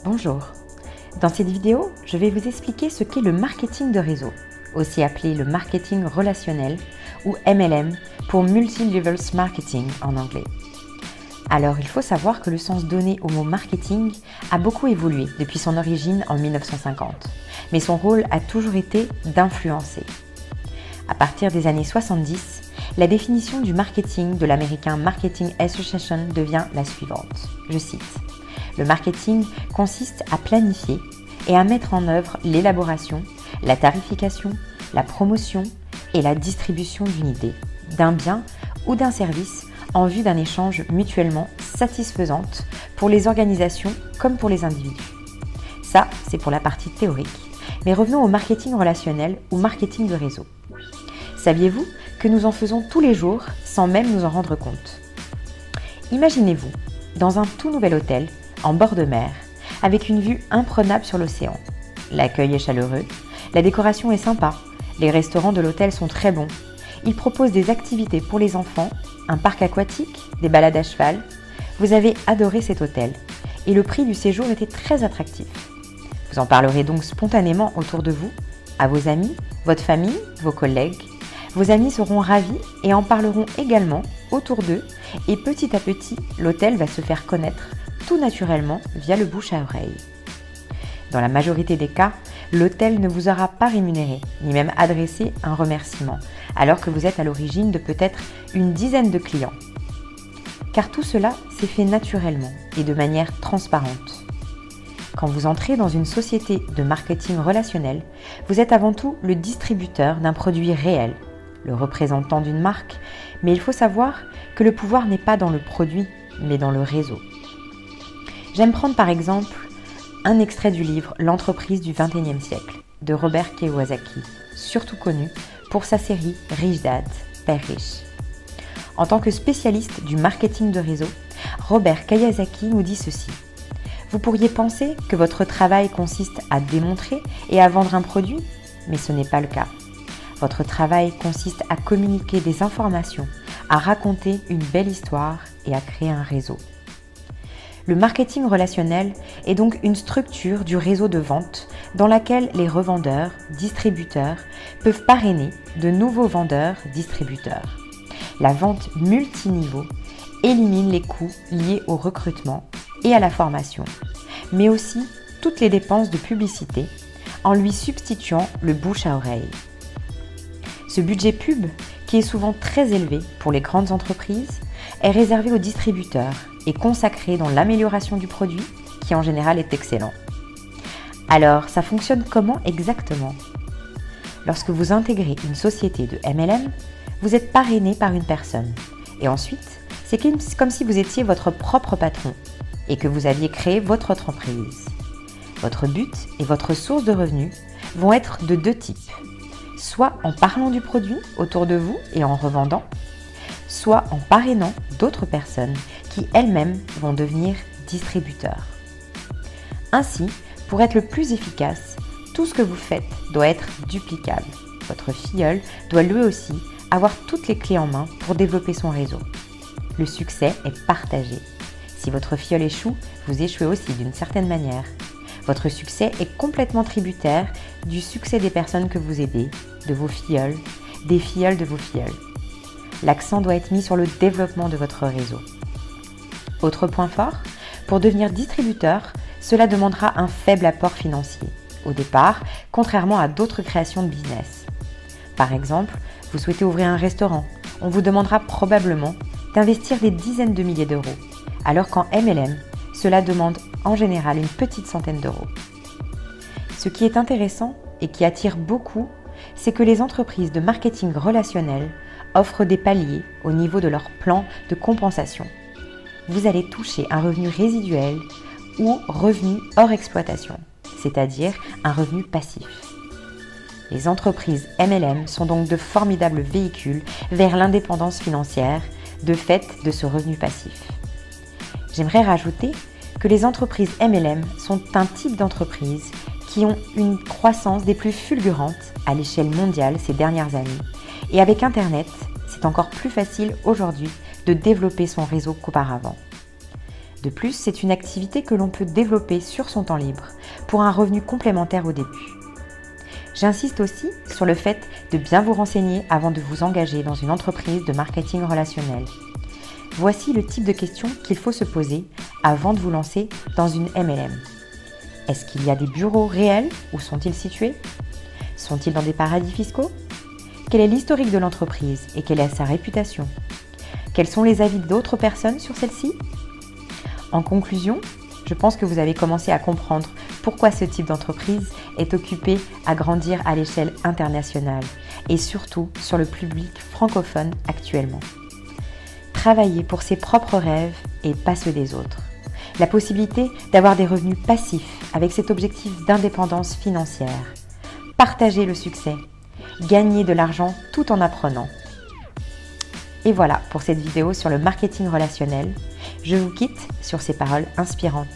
Bonjour, dans cette vidéo, je vais vous expliquer ce qu'est le marketing de réseau, aussi appelé le marketing relationnel ou MLM pour Multi-Levels Marketing en anglais. Alors, il faut savoir que le sens donné au mot marketing a beaucoup évolué depuis son origine en 1950, mais son rôle a toujours été d'influencer. À partir des années 70, la définition du marketing de l'American Marketing Association devient la suivante. Je cite: le marketing consiste à planifier et à mettre en œuvre l'élaboration, la tarification, la promotion et la distribution d'une idée, d'un bien ou d'un service en vue d'un échange mutuellement satisfaisante pour les organisations comme pour les individus. Ça, c'est pour la partie théorique. Mais revenons au marketing relationnel ou marketing de réseau. Saviez-vous que nous en faisons tous les jours sans même nous en rendre compte? Imaginez-vous dans un tout nouvel hôtel en bord de mer avec une vue imprenable sur l'océan. L'accueil est chaleureux, la décoration est sympa, les restaurants de l'hôtel sont très bons. Ils proposent des activités pour les enfants, un parc aquatique, des balades à cheval. Vous avez adoré cet hôtel et le prix du séjour était très attractif. Vous en parlerez donc spontanément autour de vous, à vos amis, votre famille, vos collègues. Vos amis seront ravis et en parleront également autour d'eux et petit à petit, l'hôtel va se faire connaître tout naturellement via le bouche à oreille. Dans la majorité des cas, l'hôtel ne vous aura pas rémunéré, ni même adressé un remerciement, alors que vous êtes à l'origine de peut-être une dizaine de clients. Car tout cela s'est fait naturellement et de manière transparente. Quand vous entrez dans une société de marketing relationnel, vous êtes avant tout le distributeur d'un produit réel, le représentant d'une marque, mais il faut savoir que le pouvoir n'est pas dans le produit, mais dans le réseau. J'aime prendre par exemple un extrait du livre « L'entreprise du XXIe siècle » de Robert Kiyosaki, surtout connu pour sa série « Rich Dad, Père riche ». En tant que spécialiste du marketing de réseau, Robert Kiyosaki nous dit ceci: vous pourriez penser que votre travail consiste à démontrer et à vendre un produit, mais ce n'est pas le cas. Votre travail consiste à communiquer des informations, à raconter une belle histoire et à créer un réseau. Le marketing relationnel est donc une structure du réseau de vente dans laquelle les revendeurs, distributeurs peuvent parrainer de nouveaux vendeurs, distributeurs. La vente multiniveau élimine les coûts liés au recrutement et à la formation, mais aussi toutes les dépenses de publicité en lui substituant le bouche à oreille. Ce budget pub, qui est souvent très élevé pour les grandes entreprises, est réservé aux distributeurs et consacré dans l'amélioration du produit, qui en général est excellent. Alors, ça fonctionne comment exactement? Lorsque vous intégrez une société de MLM, vous êtes parrainé par une personne. Et ensuite, c'est comme si vous étiez votre propre patron et que vous aviez créé votre entreprise. Votre but et votre source de revenus vont être de deux types. Soit en parlant du produit autour de vous et en revendant, soit en parrainant d'autres personnes qui elles-mêmes vont devenir distributeurs. Ainsi, pour être le plus efficace, tout ce que vous faites doit être duplicable. Votre filleul doit lui aussi avoir toutes les clés en main pour développer son réseau. Le succès est partagé. Si votre filleul échoue, vous échouez aussi d'une certaine manière. Votre succès est complètement tributaire du succès des personnes que vous aidez, de vos filleuls, des filleuls de vos filleuls. L'accent doit être mis sur le développement de votre réseau. Autre point fort, pour devenir distributeur, cela demandera un faible apport financier, au départ, contrairement à d'autres créations de business. Par exemple, vous souhaitez ouvrir un restaurant, on vous demandera probablement d'investir des dizaines de milliers d'euros, alors qu'en MLM, cela demande en général une petite centaine d'euros. Ce qui est intéressant et qui attire beaucoup, c'est que les entreprises de marketing relationnel offrent des paliers au niveau de leur plan de compensation. Vous allez toucher un revenu résiduel ou revenu hors exploitation, c'est-à-dire un revenu passif. Les entreprises MLM sont donc de formidables véhicules vers l'indépendance financière de fait de ce revenu passif. J'aimerais rajouter que les entreprises MLM sont un type d'entreprise qui ont une croissance des plus fulgurantes à l'échelle mondiale ces dernières années. Et avec Internet, c'est encore plus facile aujourd'hui de développer son réseau qu'auparavant. De plus, c'est une activité que l'on peut développer sur son temps libre pour un revenu complémentaire au début. J'insiste aussi sur le fait de bien vous renseigner avant de vous engager dans une entreprise de marketing relationnel. Voici le type de questions qu'il faut se poser avant de vous lancer dans une MLM. Est-ce qu'il y a des bureaux réels? Où sont-ils situés? Sont-ils dans des paradis fiscaux? Quel est l'historique de l'entreprise et quelle est sa réputation? Quels sont les avis d'autres personnes sur celle-ci? En conclusion, je pense que vous avez commencé à comprendre pourquoi ce type d'entreprise est occupé à grandir à l'échelle internationale et surtout sur le public francophone actuellement. Travailler pour ses propres rêves et pas ceux des autres. La possibilité d'avoir des revenus passifs avec cet objectif d'indépendance financière. Partager le succès. Gagner de l'argent tout en apprenant. Et voilà pour cette vidéo sur le marketing relationnel. Je vous quitte sur ces paroles inspirantes.